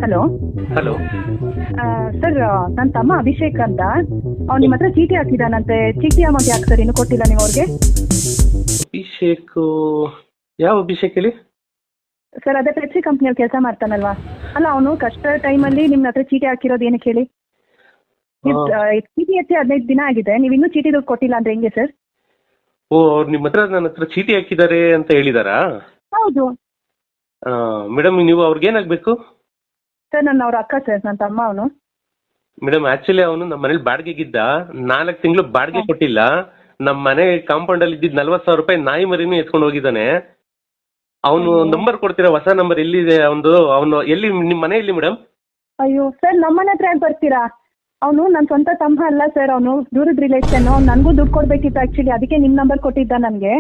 Hello hello. Sir, ನನ್ನ ತಮ್ಮ ಅಭಿಷೇಕ್ ಅಂತ, ಅವ್ನು ನಿಮ್ಮ ಹತ್ರ ಚೀಟಿ ಹಾಕಿದಾನಂತೆ. ಚೀಟಿ ಅಮೌಂಟ್ ಯಾಕೆ ಸರ್ ಇನ್ನೂ ಕೊಟ್ಟಿಲ್ಲ ನೀವು ಅವ್ರಿಗೆ? ಅಭಿಷೇಕ್? ಯಾವ ಅಭಿಷೇಕ್ ಹೇಳಿ? ಸರ್, ಅದೇ ಪೆಪ್ಸಿ ಕಂಪ್ನಿಯಲ್ಲಿ ಕೆಲಸ ಮಾಡ್ತಾನಲ್ವಾ? ಅಲ್ಲ, ಅವನು ಕಷ್ಟ ಟೈಮಲ್ಲಿ ನಿಮ್ಮ ಹತ್ರ ಚೀಟಿ ಹಾಕಿರೋದು ಏನಕ್ಕೆ ಹೇಳಿ? ಚೀಟಿ ಎತ್ತಿ 15 ದಿನ ಆಗಿದೆ, ನೀವು ಇನ್ನೂ ಚೀಟಿ ದುಡ್ಡು ಕೊಟ್ಟಿಲ್ಲ ಅಂದ್ರೆ ಹೆಂಗೆ ಸರ್? ಓ, ಅವ್ರು ನಿಮ್ಮ ಹತ್ರ ನನ್ನ ಹತ್ರ ಚೀಟಿ ಹಾಕಿದ್ದಾರೆ ಅಂತ ಹೇಳಿದಾರಾ? ಹೌದು ಮೇಡಮ್, ನೀವು ಅವ್ರಿಗೆ ಏನಾಗಬೇಕು? ಸರ್, ನನ್ನ ಅವ್ರ ಅಕ್ಕ ಸರ್, ನನ್ನ ತಮ್ಮ ಅವನು. ಮೇಡಮ್, ಆಕ್ಚುಲಿ ಅವನು ನಮ್ಮ ಮನೇಲಿ ಬಾಡಿಗೆಗಿದ್ದ. 4 ತಿಂಗಳು ಬಾಡಿಗೆ ಕೊಟ್ಟಿಲ್ಲ. ನಮ್ಮ ಮನೆ ಕಾಂಪೌಂಡ್ ಅಲ್ಲಿ ಇದ್ದಿದ್ದು 40,000 ರೂಪಾಯಿ ನಾಯಿ ಮರಿನೂ ಎತ್ಕೊಂಡು ಹೋಗಿದ್ದಾನೆ. ಅವನು ನಂಬರ್ ಕೊಡ್ತೀರಾ? ಹೊಸ ನಂಬರ್ ಎಲ್ಲಿದೆ ಅವನು ಎಲ್ಲಿ? ನಿಮ್ಮ ಮನೆ ಎಲ್ಲಿ ಮೇಡಮ್? ಅಯ್ಯೋ ಸರ್, ನಮ್ಮನೆ ಹತ್ರ ಯಾಕೆ ಬರ್ತೀರಾ? ಅವನು ನನ್ನ ಸ್ವಂತ ತಮ್ಮ ಅಲ್ಲ ಸರ್, ಅವನು ದೂರದ ರಿಲೇಷನ್. ಅವ್ನು ನನಗೂ ದುಡ್ಡು ಕೊಡ್ಬೇಕಿತ್ತು ಆಕ್ಚುಲಿ, ಅದಕ್ಕೆ ನಿಮ್ಮ ನಂಬರ್ ಕೊಟ್ಟಿದ್ದ ನನಗೆ.